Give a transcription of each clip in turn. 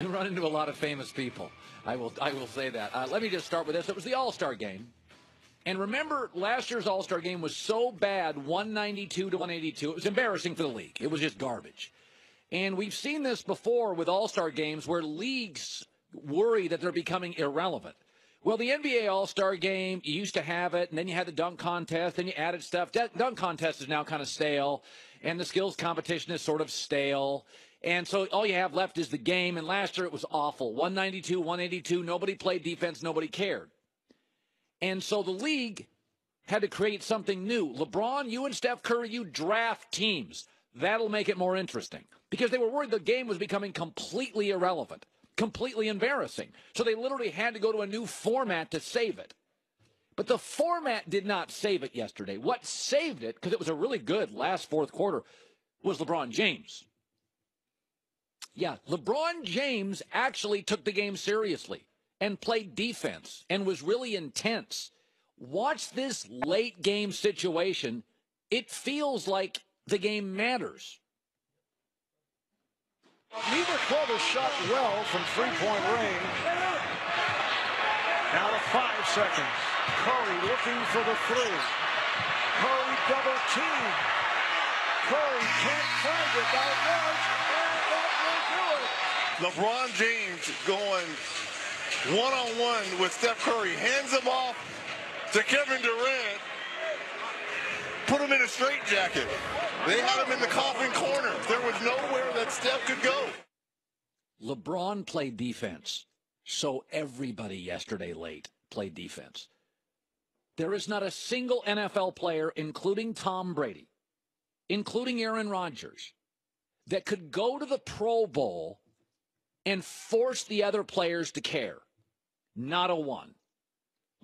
You run into a lot of famous people. I will say that. Let me just start with this. It was the All-Star game. And remember, last year's All-Star game was so bad, 192 to 182. It was embarrassing for the league. It was just garbage. And we've seen this before with All-Star games where leagues worry that they're becoming irrelevant. Well, the NBA All-Star game, you used to have it, and then you had the dunk contest, then you added stuff. Dunk contest is now kind of stale, and the skills competition is sort of stale. And so all you have left is the game, and last year it was awful. 192, 182, nobody played defense, nobody cared. And so the league had to create something new. LeBron, you and Steph Curry, you draft teams. That'll make it more interesting. Because they were worried the game was becoming completely irrelevant, completely embarrassing. So they literally had to go to a new format to save it. But the format did not save it yesterday. What saved it, because it was a really good last fourth quarter, was LeBron James. Yeah, LeBron James actually took the game seriously and played defense and was really intense. Watch this late game situation. It feels like the game matters. Neither club has shot well from three-point range. Now to 5 seconds. Curry looking for the three. Curry double team. Curry can't find it. Now rush, and that will do it. LeBron James going one-on-one with Steph Curry. Hands him off to Kevin Durant. Put him in a straitjacket. They had him in the coffin corner. There was nowhere that Steph could go. LeBron played defense. So everybody yesterday late played defense. There is not a single NFL player, including Tom Brady, including Aaron Rodgers, that could go to the Pro Bowl and force the other players to care. Not a one.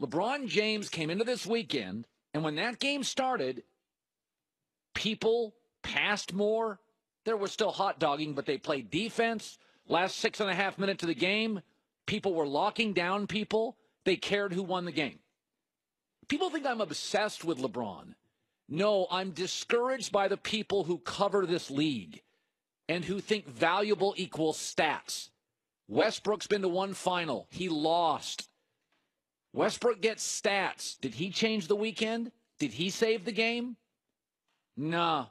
LeBron James came into this weekend, and when that game started, people passed more. There was still hot dogging, but they played defense. Last 6.5 minutes of the game, people were locking down people. They cared who won the game. People think I'm obsessed with LeBron. No, I'm discouraged by the people who cover this league and who think valuable equals stats. Westbrook's been to one final. He lost. Westbrook gets stats. Did he change the weekend? Did he save the game? Nah.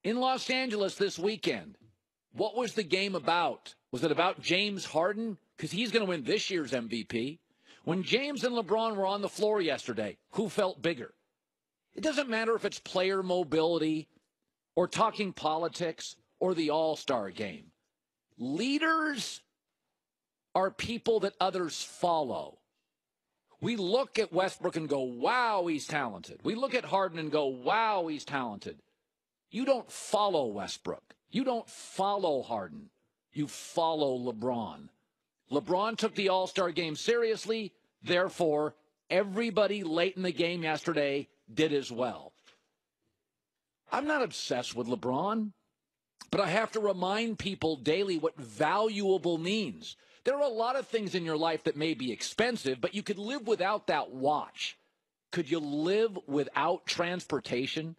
In Los Angeles this weekend, what was the game about? Was it about James Harden? Because he's going to win this year's MVP. When James and LeBron were on the floor yesterday, who felt bigger? It doesn't matter if it's player mobility or talking politics or the All-Star game. Leaders are people that others follow. We look at Westbrook and go, wow, he's talented. We look at Harden and go, wow, he's talented. You don't follow Westbrook. You don't follow Harden. You follow LeBron. LeBron took the All-Star game seriously. Therefore, everybody late in the game yesterday did as well. I'm not obsessed with LeBron, but I have to remind people daily what valuable means. There are a lot of things in your life that may be expensive, but you could live without that watch. Could you live without transportation?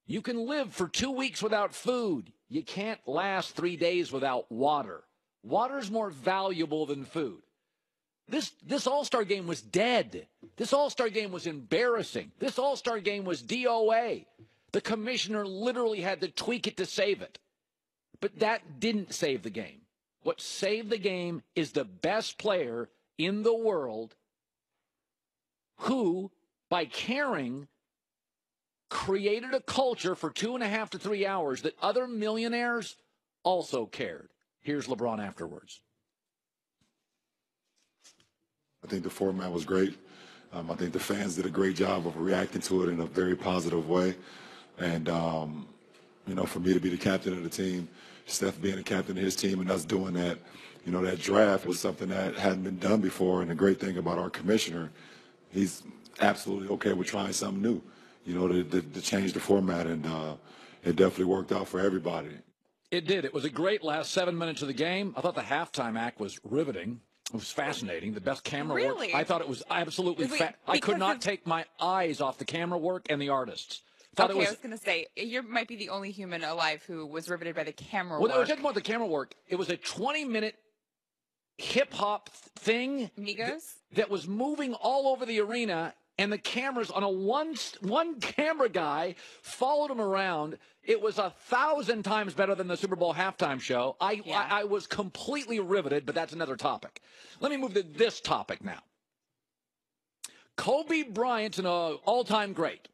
You can live for 2 weeks without food. You can't last 3 days without water. Water's more valuable than food. This All-Star game was dead. This All-Star game was embarrassing. This All-Star game was DOA. The commissioner literally had to tweak it to save it. But that didn't save the game. What saved the game is the best player in the world who, by caring, created a culture for 2.5 to 3 hours that other millionaires also cared. Here's LeBron afterwards. I think the format was great. I think the fans did a great job of reacting to it in a very positive way. And, for me to be the captain of the team, Steph being the captain of his team and us doing that, that draft was something that hadn't been done before. And the great thing about our commissioner, he's absolutely okay with trying something new, to change the format. And it definitely worked out for everybody. It did. It was a great last 7 minutes of the game. I thought the halftime act was riveting. It was fascinating. The best camera work. I thought it was absolutely I could not take my eyes off the camera work and the artists. Okay, I was going to say, you might be the only human alive who was riveted by the camera work. Well, no, just about the camera work. It was a 20-minute hip-hop thing that was moving all over the arena, and the cameras on a one camera guy followed him around. It was 1,000 times better than the Super Bowl halftime show. I was completely riveted, but that's another topic. Let me move to this topic now. Kobe Bryant's an all-time great.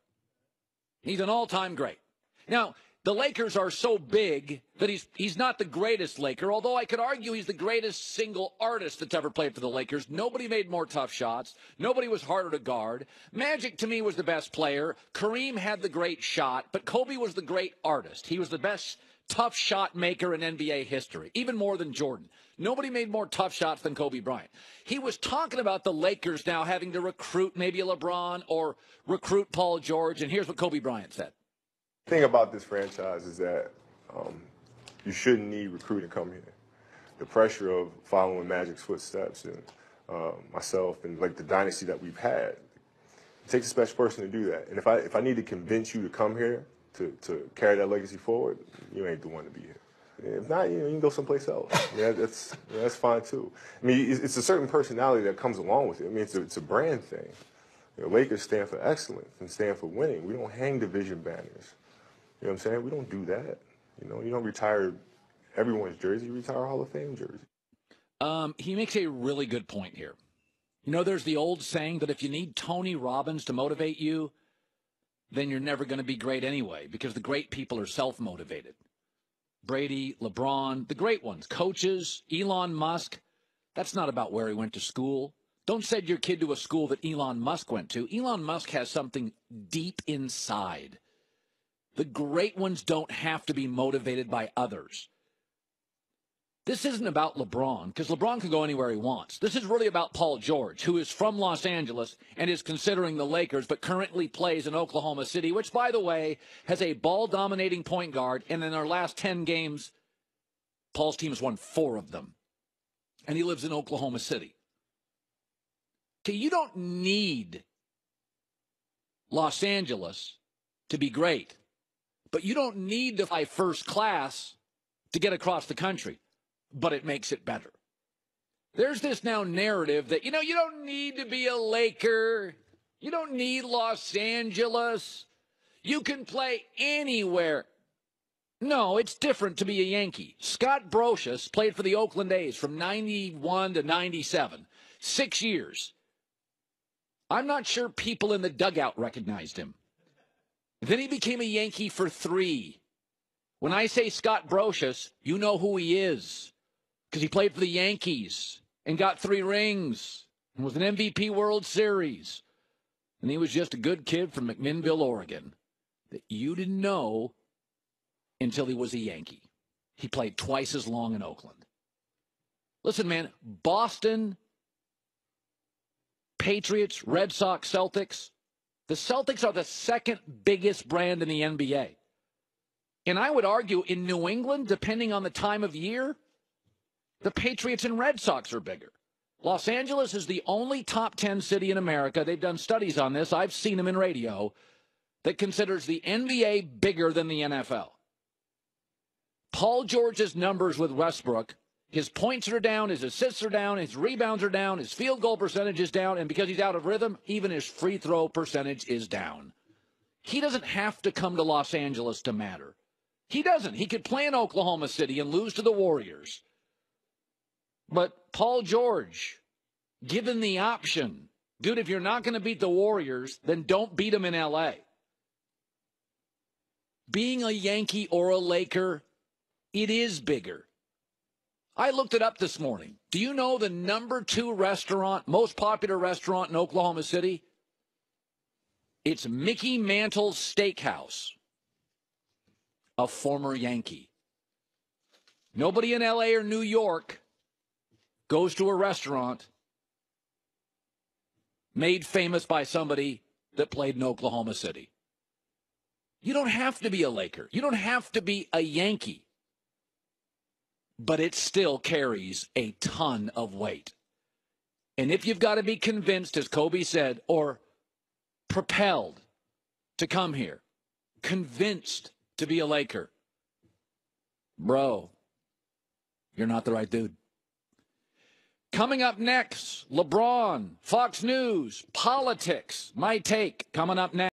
He's an all-time great. Now, the Lakers are so big that he's not the greatest Laker, although I could argue he's the greatest single artist that's ever played for the Lakers. Nobody made more tough shots. Nobody was harder to guard. Magic, to me, was the best player. Kareem had the great shot, but Kobe was the great artist. He was the best tough shot maker in NBA history, even more than Jordan. Nobody made more tough shots than Kobe Bryant. He was talking about the Lakers now having to recruit maybe a LeBron or recruit Paul George, and here's what Kobe Bryant said. The thing about this franchise is that you shouldn't need recruiting come here. The pressure of following Magic's footsteps and myself and like the dynasty that we've had, it takes a special person to do that. And if I need to convince you to come here to carry that legacy forward, you ain't the one to be here. If not, you can go someplace else. That's fine too. I mean, it's a certain personality that comes along with it. I mean, it's a brand thing. Lakers stand for excellence and stand for winning. We don't hang division banners. You know what I'm saying? We don't do that. You don't retire everyone's jersey. You retire a Hall of Fame jersey. He makes a really good point here. There's the old saying that if you need Tony Robbins to motivate you, then you're never going to be great anyway, because the great people are self-motivated. Brady, LeBron, the great ones, coaches, Elon Musk. That's not about where he went to school. Don't send your kid to a school that Elon Musk went to. Elon Musk has something deep inside. The great ones don't have to be motivated by others. This isn't about LeBron, because LeBron can go anywhere he wants. This is really about Paul George, who is from Los Angeles and is considering the Lakers, but currently plays in Oklahoma City, which, by the way, has a ball-dominating point guard, and in their last 10 games, Paul's team has won 4 of them. And he lives in Oklahoma City. Okay, you don't need Los Angeles to be great, but you don't need to fly first class to get across the country. But it makes it better. There's this now narrative that, you don't need to be a Laker. You don't need Los Angeles. You can play anywhere. No, it's different to be a Yankee. Scott Brocious played for the Oakland A's from 91 to 97. 6 years. I'm not sure people in the dugout recognized him. Then he became a Yankee for 3. When I say Scott Brocious, you know who he is. Because he played for the Yankees and got 3 rings and was an MVP World Series. And he was just a good kid from McMinnville, Oregon, that you didn't know until he was a Yankee. He played twice as long in Oakland. Listen, man, Boston, Patriots, Red Sox, Celtics. The Celtics are the second biggest brand in the NBA. And I would argue in New England, depending on the time of year, the Patriots and Red Sox are bigger. Los Angeles is the only top 10 city in America. They've done studies on this. I've seen them in radio that considers the NBA bigger than the NFL. Paul George's numbers with Westbrook, his points are down, his assists are down, his rebounds are down, his field goal percentage is down, and because he's out of rhythm, even his free throw percentage is down. He doesn't have to come to Los Angeles to matter. He doesn't. He could play in Oklahoma City and lose to the Warriors. But Paul George, given the option, dude, if you're not going to beat the Warriors, then don't beat them in L.A. Being a Yankee or a Laker, it is bigger. I looked it up this morning. Do you know the number 2 restaurant, most popular restaurant in Oklahoma City? It's Mickey Mantle's Steakhouse, a former Yankee. Nobody in L.A. or New York goes to a restaurant made famous by somebody that played in Oklahoma City. You don't have to be a Laker. You don't have to be a Yankee. But it still carries a ton of weight. And if you've got to be convinced, as Kobe said, or propelled to come here, convinced to be a Laker. Bro, you're not the right dude. Coming up next, LeBron, Fox News, politics, my take, coming up next.